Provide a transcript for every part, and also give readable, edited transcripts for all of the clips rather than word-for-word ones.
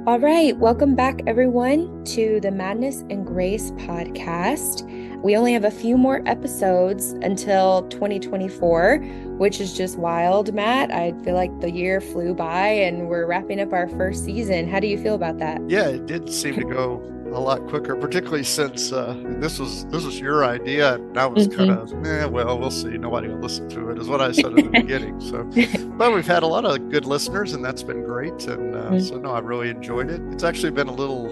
All right, welcome back everyone to the Madness and Grace podcast. We only have a few more episodes until 2024, which is just wild, Matt. I feel like the year flew by and we're wrapping up our first season. How do you feel about that? Yeah, it did seem to go a lot quicker, particularly since this was your idea, and I was kind Mhm. of, well, we'll see. Nobody will listen to it, is what I said in the beginning. So, but we've had a lot of good listeners, and that's been great. And so, no, I really enjoyed it. It's actually been a little,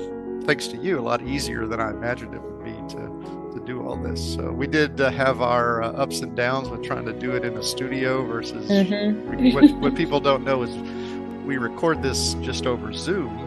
thanks to you, a lot easier than I imagined it would be to do all this. So we did have our ups and downs with trying to do it in a studio versus what people don't know is we record this just over Zoom,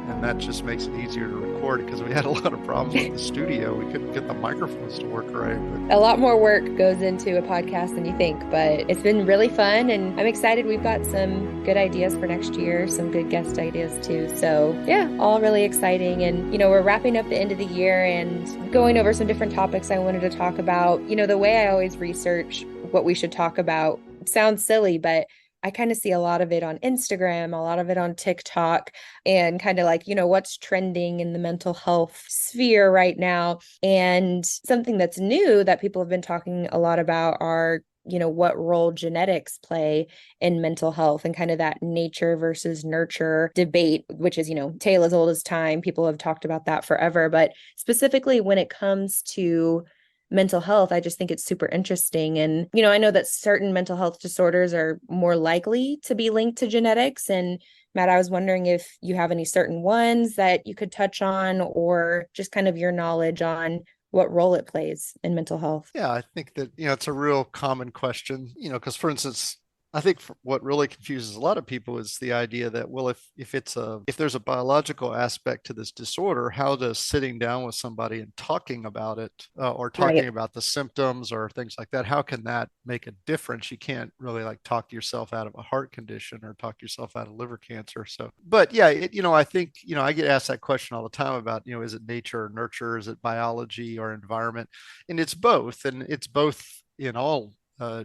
and that just makes it easier to record because we had a lot of problems with the studio. We couldn't get the microphones to work right. A lot more work goes into a podcast than you think, but it's been really fun and I'm excited. We've got some good ideas for next year, some good guest ideas too. So yeah, all really exciting. And, we're wrapping up the end of the year and going over some different topics I wanted to talk about. The way I always research what we should talk about sounds silly, but I kind of see a lot of it on Instagram, a lot of it on TikTok, and kind of like, what's trending in the mental health sphere right now. And something that's new that people have been talking a lot about are, what role genetics play in mental health and kind of that nature versus nurture debate, which is, tale as old as time. People have talked about that forever. But specifically when it comes to mental health, I just think it's super interesting. And, I know that certain mental health disorders are more likely to be linked to genetics. And Matt, I was wondering if you have any certain ones that you could touch on or just kind of your knowledge on what role it plays in mental health. Yeah, I think that, it's a real common question, because for instance, I think what really confuses a lot of people is the idea that, well, if there's a biological aspect to this disorder, how does sitting down with somebody and talking about it, or talking Right. about the symptoms or things like that, how can that make a difference? You can't really like talk yourself out of a heart condition or talk yourself out of liver cancer. So, but yeah, I think, I get asked that question all the time about, is it nature or nurture? Is it biology or environment? And it's both in all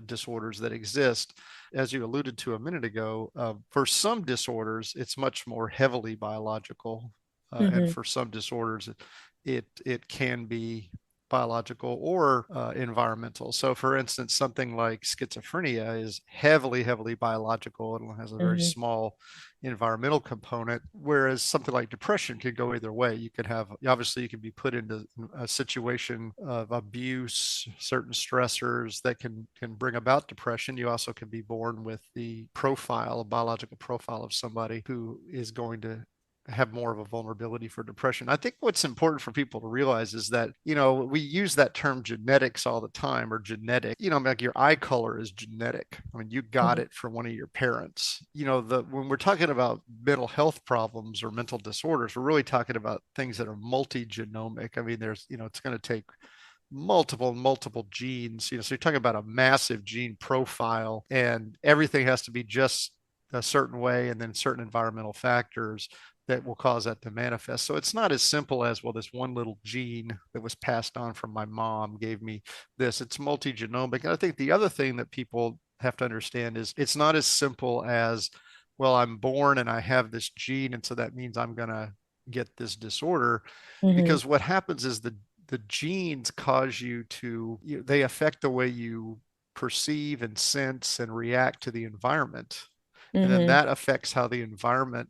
disorders that exist. As you alluded to a minute ago, for some disorders, it's much more heavily biological, and Mm-hmm. for some disorders, it can be biological or environmental. So, for instance, something like schizophrenia is heavily biological and has a very Mm-hmm. small environmental component, whereas something like depression could go either way. You could have, obviously, you can be put into a situation of abuse, certain stressors that can bring about depression. You also can be born with the profile, a biological profile of somebody who is going to have more of a vulnerability for depression. I think what's important for people to realize is that, we use that term genetics all the time, or genetic, like your eye color is genetic. I mean, you got Mm-hmm. it from one of your parents. When we're talking about mental health problems or mental disorders, we're really talking about things that are multi-genomic. I mean, it's going to take multiple genes, so you're talking about a massive gene profile, and everything has to be just a certain way, and then certain environmental factors that will cause that to manifest. So it's not as simple as, well, this one little gene that was passed on from my mom gave me this. It's multi-genomic. And I think the other thing that people have to understand is it's not as simple as, well, I'm born and I have this gene, and so that means I'm going to get this disorder. Mm-hmm. Because what happens is the genes cause they affect the way you perceive and sense and react to the environment. And then Mm-hmm. that affects how the environment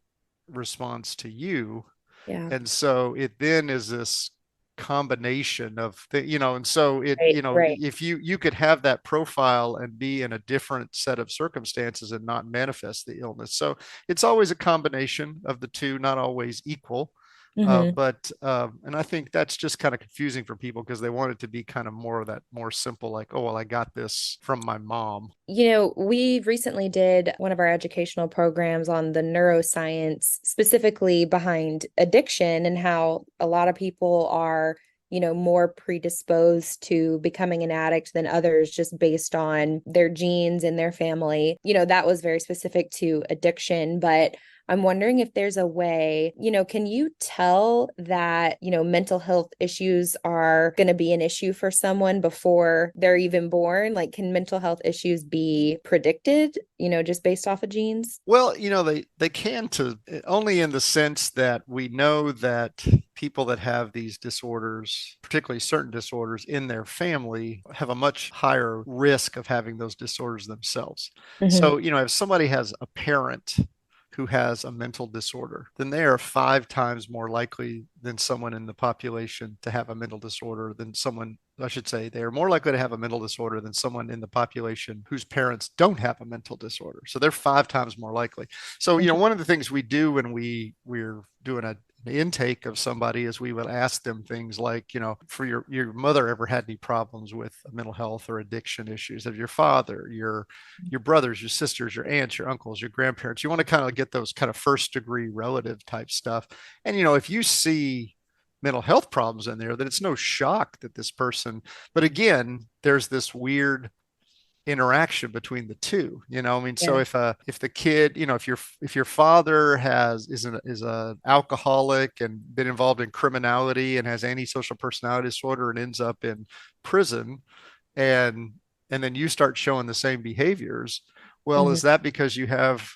responds to you. Yeah. And so it then is this combination of and so Right. Right. if you could have that profile and be in a different set of circumstances and not manifest the illness. So it's always a combination of the two, not always equal. Mm-hmm. And I think that's just kind of confusing for people because they want it to be kind of more of that more simple, like, oh, well, I got this from my mom. We recently did one of our educational programs on the neuroscience specifically behind addiction and how a lot of people are, more predisposed to becoming an addict than others just based on their genes and their family. That was very specific to addiction, but I'm wondering if there's a way, can you tell that, mental health issues are going to be an issue for someone before they're even born? Like, can mental health issues be predicted, just based off of genes? Well, they can to only in the sense that we know that people that have these disorders, particularly certain disorders in their family, have a much higher risk of having those disorders themselves. Hmm. So, if somebody has a parent who has a mental disorder, then they are 5 times more likely than someone in the population to have a mental disorder than someone, I should say, they are more likely to have a mental disorder than someone in the population whose parents don't have a mental disorder. So they're 5 times more likely. So, one of the things we do when we're doing an intake of somebody is we will ask them things like, for your mother ever had any problems with mental health or addiction issues? Of your father, your brothers, your sisters, your aunts, your uncles, your grandparents? You want to kind of get those kind of first degree relative type stuff. And if you see mental health problems in there, then it's no shock that this person, but again, there's this weird interaction between the two. I mean, so Yeah. if the kid, if your father is a alcoholic and been involved in criminality and has antisocial personality disorder and ends up in prison, and then you start showing the same behaviors, well, Hmm. is that because you have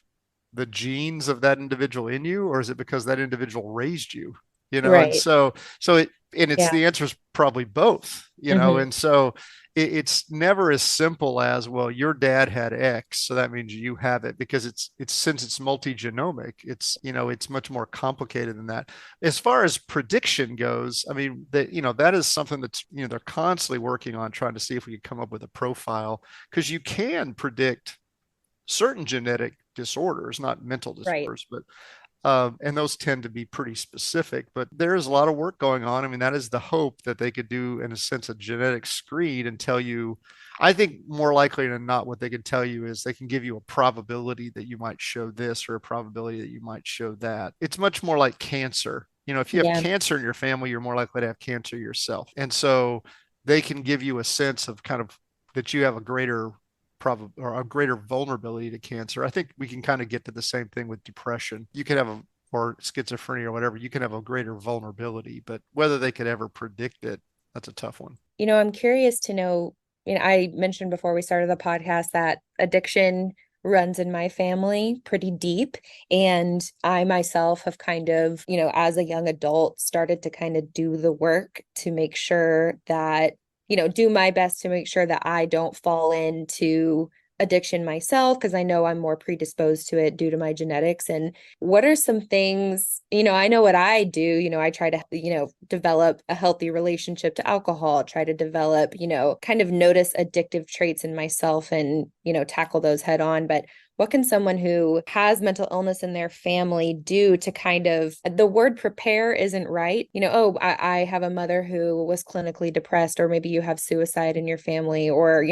the genes of that individual in you, or is it because that individual raised you? And Right. it's Yeah. the answer is probably both. Hmm. And so it's never as simple as, well, your dad had X, so that means you have it, because it's since it's multi-genomic, it's much more complicated than that. As far as prediction goes, I mean, that is something that's, they're constantly working on, trying to see if we can come up with a profile, because you can predict certain genetic disorders, not mental Right. disorders, but and those tend to be pretty specific. But there is a lot of work going on. I mean, that is the hope, that they could do, in a sense, a genetic screen and tell you. I think more likely than not, what they can tell you is they can give you a probability that you might show this, or a probability that you might show that. It's much more like cancer. If you have Yeah. cancer in your family, you're more likely to have cancer yourself. And so they can give you a sense of kind of that you have a greater or a greater vulnerability to cancer. I think we can kind of get to the same thing with depression. You could have or schizophrenia or whatever, you can have a greater vulnerability, but whether they could ever predict it, that's a tough one. I'm curious to know, I mentioned before we started the podcast that addiction runs in my family pretty deep. And I myself have kind of, as a young adult, started to kind of do the work to make sure that, do my best to make sure that I don't fall into addiction myself, because I know I'm more predisposed to it due to my genetics. And what are some things, I know what I do, I try to, develop a healthy relationship to alcohol, try to develop, kind of notice addictive traits in myself and, tackle those head on. But what can someone who has mental illness in their family do to kind of, the word prepare isn't right. Oh, I have a mother who was clinically depressed, or maybe you have suicide in your family, or,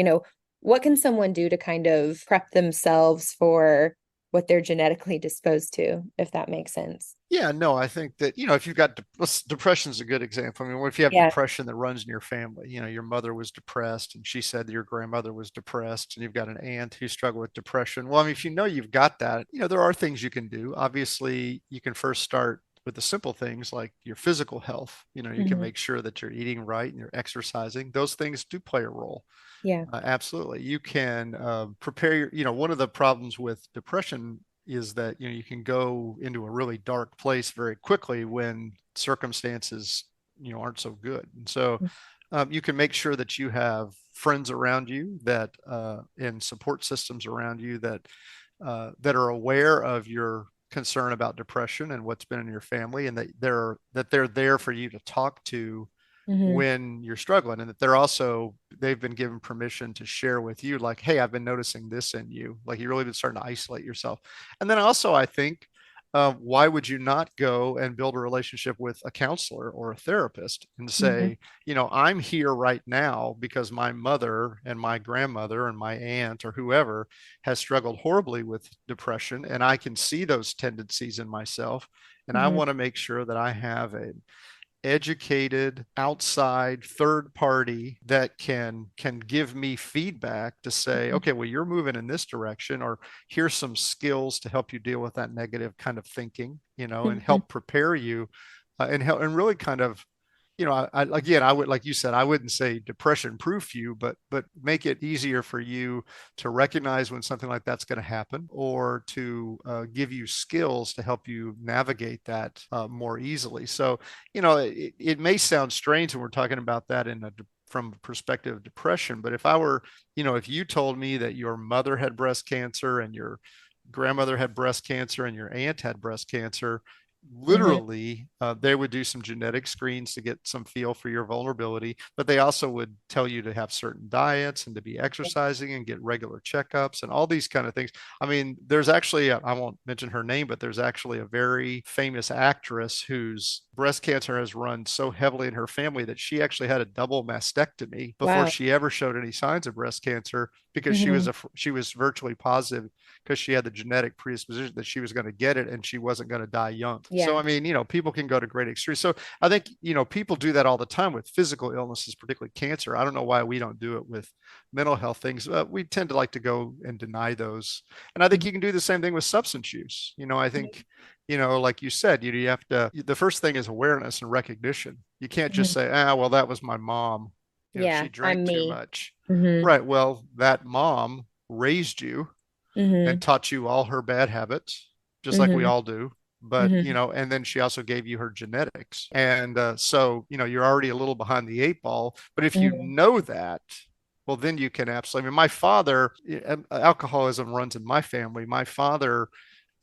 what can someone do to kind of prep themselves for what they're genetically disposed to, if that makes sense? Yeah, no, I think that, if you've got depression is a good example. I mean, what if you have Yeah. depression that runs in your family? Your mother was depressed and she said that your grandmother was depressed, and you've got an aunt who struggled with depression. Well, I mean, if you've got that, there are things you can do. Obviously, you can first start with the simple things like your physical health. You can Hmm. make sure that you're eating right and you're exercising. Those things do play a role. Yeah. Absolutely. You can prepare one of the problems with depression is that, you can go into a really dark place very quickly when circumstances, aren't so good. And so you can make sure that you have friends around you that, and support systems around you that are aware of your concern about depression and what's been in your family, and that they're there for you to talk to Hmm. when you're struggling, and that they've been given permission to share with you, like, hey, I've been noticing this in you, like you really been starting to isolate yourself. And then also, I think, why would you not go and build a relationship with a counselor or a therapist and Hmm. say, I'm here right now because my mother and my grandmother and my aunt or whoever has struggled horribly with depression, and I can see those tendencies in myself, and I Hmm. want to make sure that I have educated outside third party that can give me feedback to say, Mhm. okay, well, you're moving in this direction, or here's some skills to help you deal with that negative kind of thinking, and Mhm. help prepare you, and help and really kind of, again, I would, like you said, I wouldn't say depression proof you, but make it easier for you to recognize when something like that's going to happen, or to give you skills to help you navigate that more easily. So, it may sound strange when we're talking about that from a perspective of depression, but if you told me that your mother had breast cancer and your grandmother had breast cancer and your aunt had breast cancer, Mhm. literally, they would do some genetic screens to get some feel for your vulnerability, but they also would tell you to have certain diets and to be exercising and get regular checkups and all these kind of things. I mean, there's actually, I won't mention her name, but there's actually a very famous actress whose breast cancer has run so heavily in her family that she actually had a double mastectomy before Wow. she ever showed any signs of breast cancer, because Mhm. she was virtually positive, because she had the genetic predisposition that she was going to get it and she wasn't going to die young. So, Yeah. I mean, people can go to great extremes. So I think, people do that all the time with physical illnesses, particularly cancer. I don't know why we don't do it with mental health things. We tend to like to go and deny those. And I think you can do the same thing with substance use. I think, like you said, you have to, the first thing is awareness and recognition. You can't just Mhm. say, well, that was my mom. Yeah, She drank I'm too me. much. Mhm. Right. Well, that mom raised you and Mhm. taught you all her bad habits, just like we Mhm. all do. But, Mhm. and then she also gave you her genetics. And so, you're already a little behind the eight ball. But if you Mhm. know that, well, then you can absolutely. I mean, my father, alcoholism runs in my family. My father,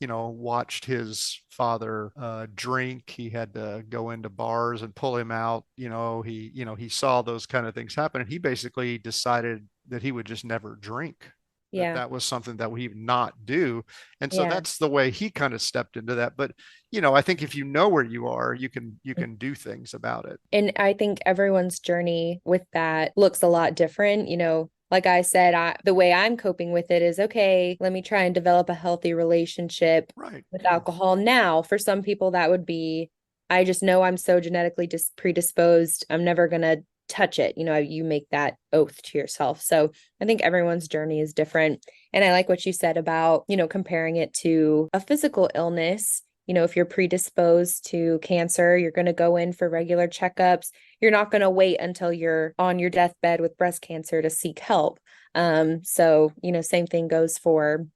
watched his father drink. He had to go into bars and pull him out. He saw those kind of things happen, and he basically decided that he would just never drink. That Yeah. that was something that we not do, and so Yeah. that's the way he kind of stepped into that. But I think if you know where you are, you can do things about it. And I think everyone's journey with that looks a lot different. Like I said, the way I'm coping with it is okay, let me try and develop a healthy relationship Right. with Yeah. alcohol. Now, for some people, that would be, I just know I'm so genetically predisposed. I'm never going to touch it. You make that oath to yourself. So I think everyone's journey is different. And I like what you said about, comparing it to a physical illness. If you're predisposed to cancer, you're going to go in for regular checkups. You're not going to wait until you're on your deathbed with breast cancer to seek help. So, same thing goes for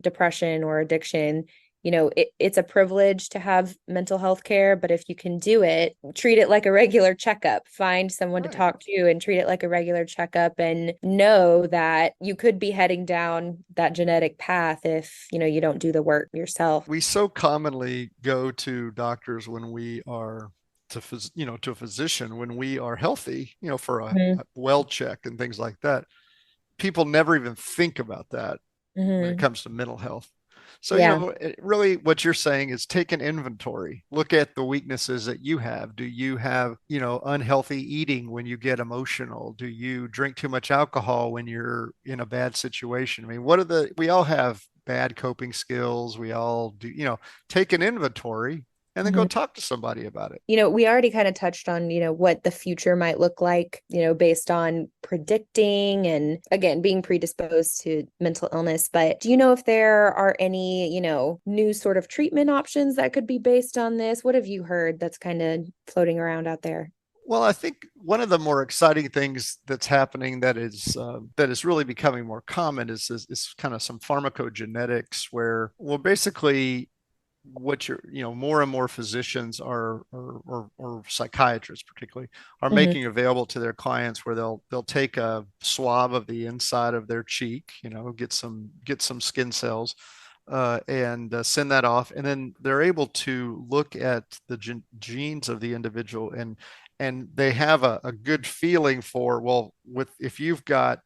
depression or addiction. It's a privilege to have mental health care, but if you can do it, treat it like a regular checkup. Find someone to Right. talk to and treat it like a regular checkup, and know that you could be heading down that genetic path if, you don't do the work yourself. We so commonly go to doctors when we are to a physician when we are healthy, for Mm-hmm. a well check and things like that. People never even think about that when it Mm-hmm. comes to mental health. So, Yeah. really what you're saying is take an inventory, look at the weaknesses that you have. Do you have, unhealthy eating when you get emotional? Do you drink too much alcohol when you're in a bad situation? I mean, we all have bad coping skills. We all do, take an inventory and then go Mhm. talk to somebody about it. We already kind of touched on, what the future might look like, based on predicting and again, being predisposed to mental illness. But do you know if there are any, new sort of treatment options that could be based on this? What have you heard that's kind of floating around out there? Well, I think one of the more exciting things that's happening that is really becoming more common is kind of some pharmacogenetics, where, well, basically what you're, more and more physicians or psychiatrists particularly are Hmm. making available to their clients, where they'll take a swab of the inside of their cheek, get some skin cells, and send that off, and then they're able to look at the genes of the individual, and they have a good feeling for, well, with if you've got,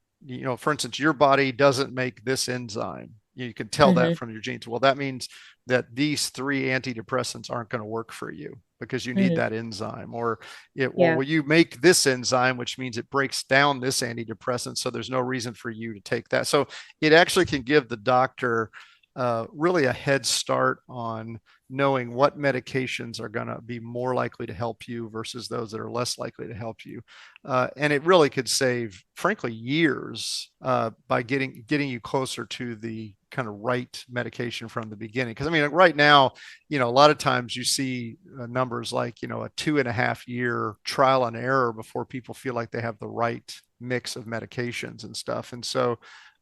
for instance, your body doesn't make this enzyme. You can tell that Hmm. from your genes. Well, that means that these three antidepressants aren't going to work for you because you need Hmm. that enzyme. Or Yeah. well, you make this enzyme, which means it breaks down this antidepressant, so there's no reason for you to take that. So it actually can give the doctor really a head start on knowing what medications are going to be more likely to help you versus those that are less likely to help you. And it really could save, frankly, years by getting you closer to the kind of right medication from the beginning. Because I mean, right now, a lot of times you see numbers like, a 2.5 year trial and error before people feel like they have the right mix of medications and stuff. And so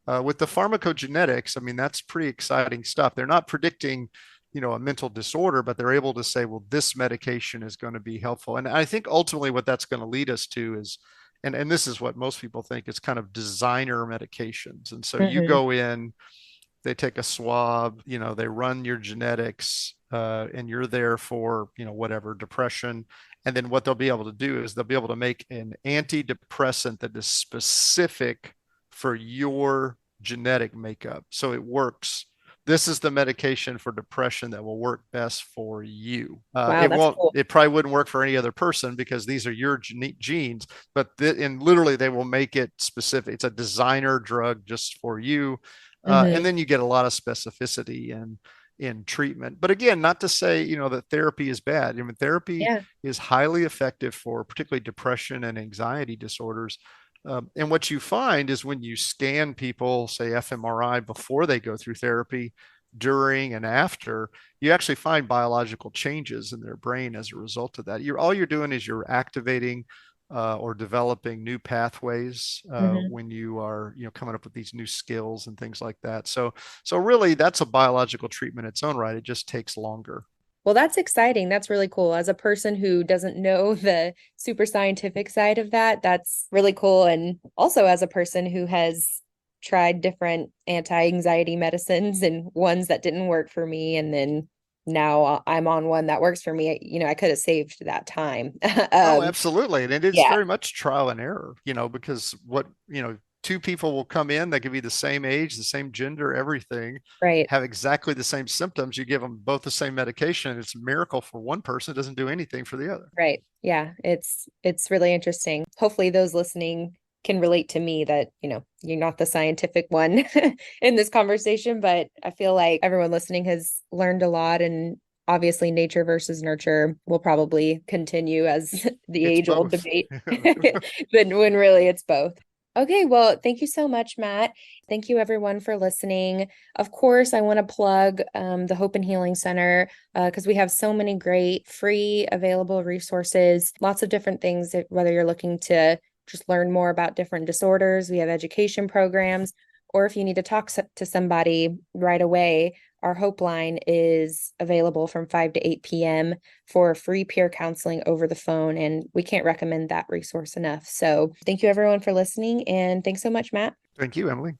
with the pharmacogenetics, I mean, that's pretty exciting stuff. They're not predicting, a mental disorder, but they're able to say, well, this medication is going to be helpful. And I think ultimately what that's going to lead us to is, and this is what most people think, is kind of designer medications. And so you Hmm. go in, they take a swab, they run your genetics, and you're there for, whatever, depression. And then what they'll be able to do is they'll be able to make an antidepressant that is specific for your genetic makeup. So it works. This is the medication for depression that will work best for you. Wow, It that's won't, cool. it probably wouldn't work for any other person because these are your genes, but and literally they will make it specific. It's a designer drug just for you. And Hmm. then you get a lot of specificity in treatment. But again, not to say, that therapy is bad. I mean, therapy Yeah. is highly effective for particularly depression and anxiety disorders. And what you find is when you scan people, say fMRI, before they go through therapy, during and after, you actually find biological changes in their brain as a result of that. All you're doing is you're activating or developing new pathways Hmm. when you are, coming up with these new skills and things like that. So really, that's a biological treatment in its own right. It just takes longer. Well, that's exciting. That's really cool. As a person who doesn't know the super scientific side of that, that's really cool. And also as a person who has tried different anti-anxiety medicines and ones that didn't work for me, and then now I'm on one that works for me, I could have saved that time. Oh, Um, absolutely. And it is yeah, very much trial and error, because two people will come in, they could be the same age, the same gender, everything, right. have exactly the same symptoms. You give them both the same medication, and it's a miracle for one person, it doesn't do anything for the other. Right. Yeah, it's really interesting. Hopefully those listening can relate to me that, you're not the scientific one in this conversation, but I feel like everyone listening has learned a lot, and obviously nature versus nurture will probably continue as the It's age-old both. debate. But when really it's both. Okay, well, thank you so much, Matt. Thank you everyone for listening. Of course, I want to plug the Hope and Healing Center because we have so many great free available resources, lots of different things, whether you're looking to just learn more about different disorders, we have education programs, or if you need to talk to somebody right away, our Hope Line is available from 5 to 8 p.m. for free peer counseling over the phone. And we can't recommend that resource enough. So thank you everyone for listening. And thanks so much, Matt. Thank you, Emily.